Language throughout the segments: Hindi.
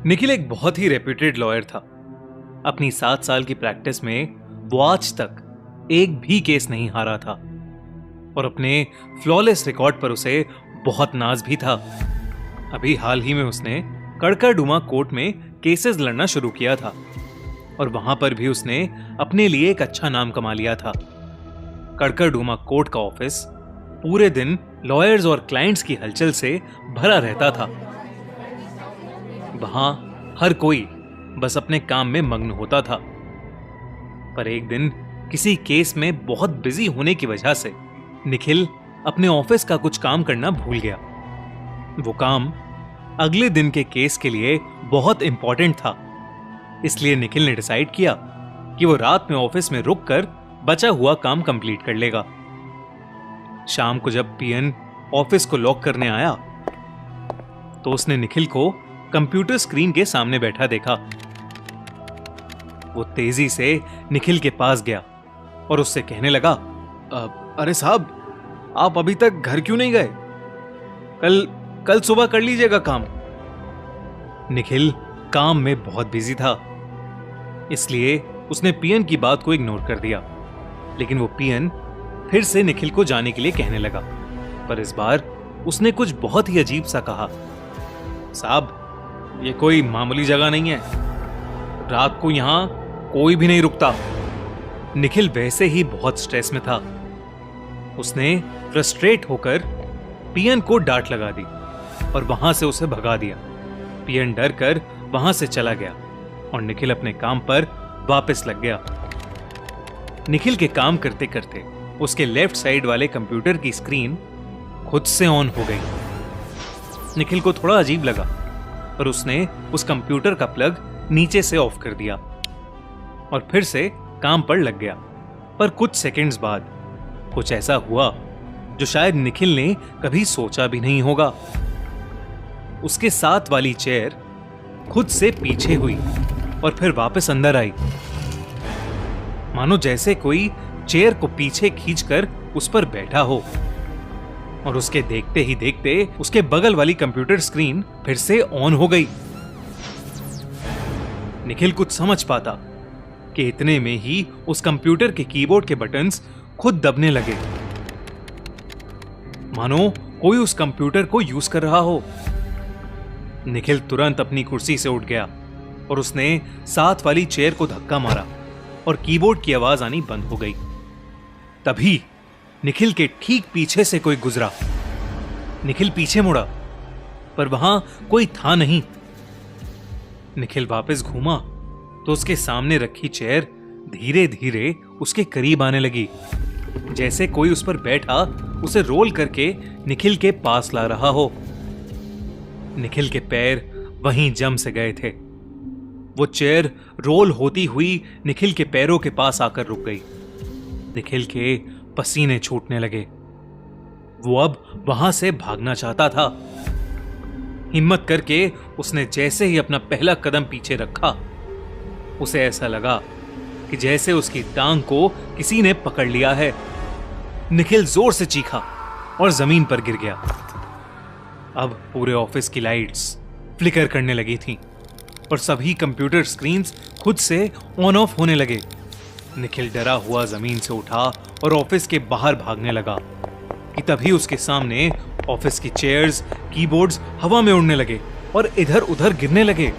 निखिल एक बहुत ही रेप्यूटेड लॉयर था। अपनी 7 साल की प्रैक्टिस में वो आज तक एक भी केस नहीं हारा था और अपने फ्लॉलेस रिकॉर्ड पर उसे बहुत नाज भी था। अभी हाल ही में उसने कड़कड़डूमा कोर्ट में केसेस लड़ना शुरू किया था और वहां पर भी उसने अपने लिए एक अच्छा नाम कमा लिया था। कड़कड़डूमा कोर्ट का ऑफिस पूरे दिन लॉयर्स और क्लाइंट्स की हलचल से भरा रहता था। वहां हर कोई बस अपने काम में मग्न होता था। पर एक दिन किसी केस में बहुत बिजी होने की वजह से निखिल अपने ऑफिस का कुछ काम करना भूल गया। वो काम अगले दिन के केस के लिए बहुत इंपॉर्टेंट था, इसलिए निखिल ने डिसाइड किया कि वो रात में ऑफिस में रुककर बचा हुआ काम कंप्लीट कर लेगा। शाम को जब पीएन ऑफिस को लॉक करने आया तो उसने निखिल को कंप्यूटर स्क्रीन के सामने बैठा देखा। वो तेजी से निखिल के पास गया और उससे कहने लगा, अरे साहब, आप अभी तक घर क्यों नहीं गए? कल सुबह कर लीजिएगा काम। निखिल काम में बहुत बिजी था, इसलिए उसने पीएन की बात को इग्नोर कर दिया। लेकिन वो पीएन फिर से निखिल को जाने के लिए कहने लगा, पर इस बार उसने कुछ बहुत ही अजीब सा कहा। साहब, ये कोई मामूली जगह नहीं है। रात को यहां कोई भी नहीं रुकता। निखिल वैसे ही बहुत स्ट्रेस में था। उसने फ्रस्ट्रेट होकर पीएन को डांट लगा दी और वहां से उसे भगा दिया। पीएन डर कर वहां से चला गया और निखिल अपने काम पर वापस लग गया। निखिल के काम करते करते उसके लेफ्ट साइड वाले कंप्यूटर की स्क्रीन खुद से ऑन हो गई। निखिल को थोड़ा अजीब लगा और उसने उस कंप्यूटर का प्लग नीचे से ऑफ कर दिया और फिर से काम पर लग गया। पर कुछ सेकंड्स बाद कुछ ऐसा हुआ जो शायद निखिल ने कभी सोचा भी नहीं होगा। उसके साथ वाली चेयर खुद से पीछे हुई और फिर वापस अंदर आई, मानो जैसे कोई चेयर को पीछे खींचकर उस पर बैठा हो। और उसके देखते ही देखते उसके बगल वाली कंप्यूटर स्क्रीन फिर से ऑन हो गई। निखिल कुछ समझ पाता कि इतने में ही उस कंप्यूटर के कीबोर्ड के बटन्स खुद दबने लगे, मानो कोई उस कंप्यूटर को यूज कर रहा हो। निखिल तुरंत अपनी कुर्सी से उठ गया और उसने साथ वाली चेयर को धक्का मारा और कीबोर्ड की आवाज आनी बंद हो गई। तभी निखिल के ठीक पीछे से कोई गुजरा। निखिल पीछे मुड़ा, पर वहां कोई था नहीं। निखिल वापस घूमा तो उसके सामने रखी चेयर धीरे धीरे उसके करीब आने लगी, जैसे कोई उस पर बैठा उसे रोल करके निखिल के पास ला रहा हो। निखिल के पैर वहीं जम से गए थे। वो चेयर रोल होती हुई निखिल के पैरों के पास आकर रुक गई। निखिल के पसीने छूटने लगे। वो अब वहां से भागना चाहता था। हिम्मत करके उसने जैसे ही अपना पहला कदम पीछे रखा, उसे ऐसा लगा कि जैसे उसकी टांग को किसी ने पकड़ लिया है। निखिल जोर से चीखा और जमीन पर गिर गया। अब पूरे ऑफिस की लाइट्स फ्लिकर करने लगी थीं और सभी कंप्यूटर स्क्रीन्स खुद से ऑन ऑफ होने लगे। निखिल डरा हुआ जमीन से उठा और ऑफिस के बाहर भागने लगा कि तभी उसके सामने ऑफिस की चेयर्स, कीबोर्ड्स हवा में उड़ने लगे और इधर उधर गिरने लगे।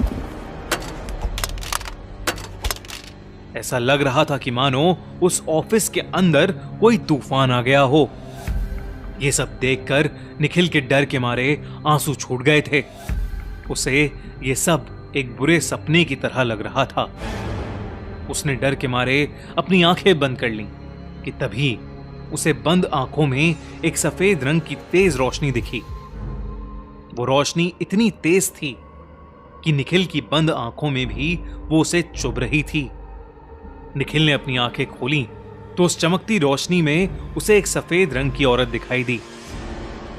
ऐसा लग रहा था कि मानो उस ऑफिस के अंदर कोई तूफान आ गया हो। यह सब देखकर निखिल के डर के मारे आंसू छूट गए थे। उसे यह सब एक बुरे सपने की तरह लग रहा था। उसने डर के मारे अपनी आंखें बंद कर लीं कि तभी उसे बंद आंखों में एक सफेद रंग की तेज रोशनी दिखी। वो रोशनी इतनी तेज थी कि निखिल की बंद आंखों में भी वो उसे चुभ रही थी। निखिल ने अपनी आंखें खोली तो उस चमकती रोशनी में उसे एक सफेद रंग की औरत दिखाई दी।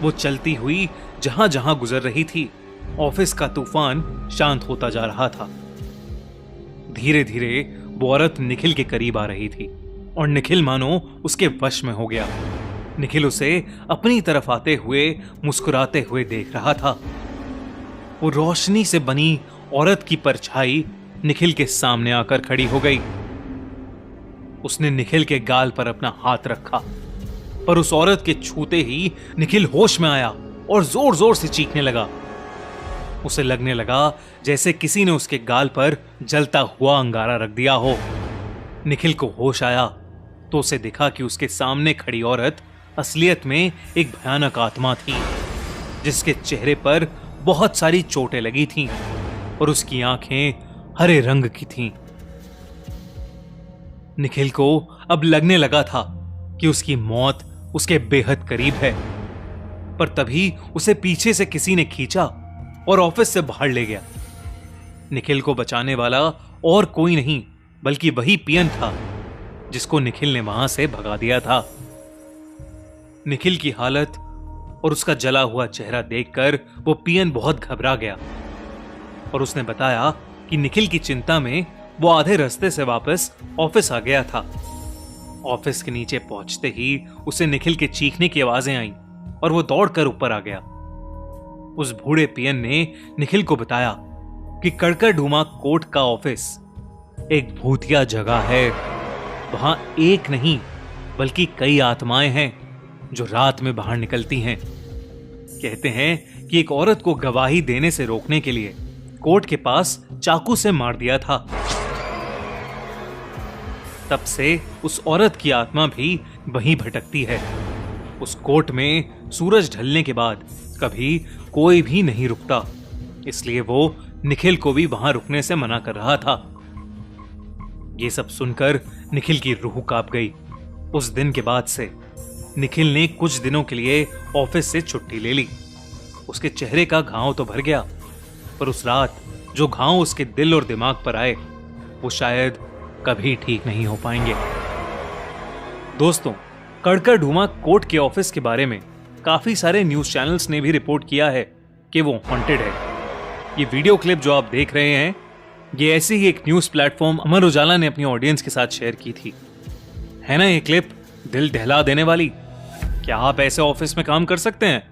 वो चलती हुई जहां जहां गुजर रही थी, ऑफिस का तूफान शांत होता जा रहा था। धीरे धीरे वो औरत निखिल के करीब आ रही थी और निखिल मानो उसके वश में हो गया। निखिल उसे अपनी तरफ आते हुए मुस्कुराते हुए देख रहा था। वो रोशनी से बनी औरत की परछाई निखिल के सामने आकर खड़ी हो गई। उसने निखिल के गाल पर अपना हाथ रखा, पर उस औरत के छूते ही निखिल होश में आया और जोर जोर से चीखने लगा। उसे लगने लगा जैसे किसी ने उसके गाल पर जलता हुआ अंगारा रख दिया हो। निखिल को होश आया तो उसे दिखा कि उसके सामने खड़ी औरत असलियत में एक भयानक आत्मा थी, जिसके चेहरे पर बहुत सारी चोटें लगी थीं और उसकी आंखें हरे रंग की थीं। निखिल को अब लगने लगा था कि उसकी मौत उसके बेहद करीब है, पर तभी उसे पीछे से किसी ने खींचा और ऑफिस से बाहर ले गया। निखिल को बचाने वाला और कोई नहीं बल्कि वही पियन था जिसको निखिल ने वहां से भगा दिया था। निखिल की हालत और उसका जला हुआ चेहरा देखकर वो पियन बहुत घबरा गया और उसने बताया कि निखिल की चिंता में वो आधे रास्ते से वापस ऑफिस आ गया था। ऑफिस के नीचे पहुंचते ही उसे निखिल के चीखने की आवाजें आईं और वो दौड़कर ऊपर आ गया। उस बूढ़े पियन ने निखिल को बताया कि कड़कड़ढूमा कोर्ट का ऑफिस एक भूतिया जगह है। वहां एक नहीं बल्कि कई आत्माएं हैं जो रात में बाहर निकलती हैं। कहते हैं कि एक औरत को गवाही देने से रोकने के लिए कोर्ट के पास चाकू से मार दिया था। तब से उस औरत की आत्मा भी वहीं भटकती है। उस कोर्ट में सूरज ढलने के बाद कभी कोई भी नहीं रुकता, इसलिए वो निखिल को भी वहां रुकने से मना कर रहा था। ये सब सुनकर निखिल की रूह कांप गई। उस दिन के बाद से निखिल ने कुछ दिनों के लिए ऑफिस से छुट्टी ले ली। उसके चेहरे का घाव तो भर गया, पर उस रात जो घाव उसके दिल और दिमाग पर आए वो शायद कभी ठीक नहीं हो पाएंगे। दोस्तों, कड़कड़ढूमा कोर्ट के ऑफिस के बारे में काफी सारे न्यूज चैनल्स ने भी रिपोर्ट किया है कि वो हॉन्टेड है। ये वीडियो क्लिप जो आप देख रहे हैं, ये ऐसी ही एक न्यूज प्लेटफॉर्म अमर उजाला ने अपनी ऑडियंस के साथ शेयर की थी। है ना ये क्लिप दिल दहला देने वाली? क्या आप ऐसे ऑफिस में काम कर सकते हैं?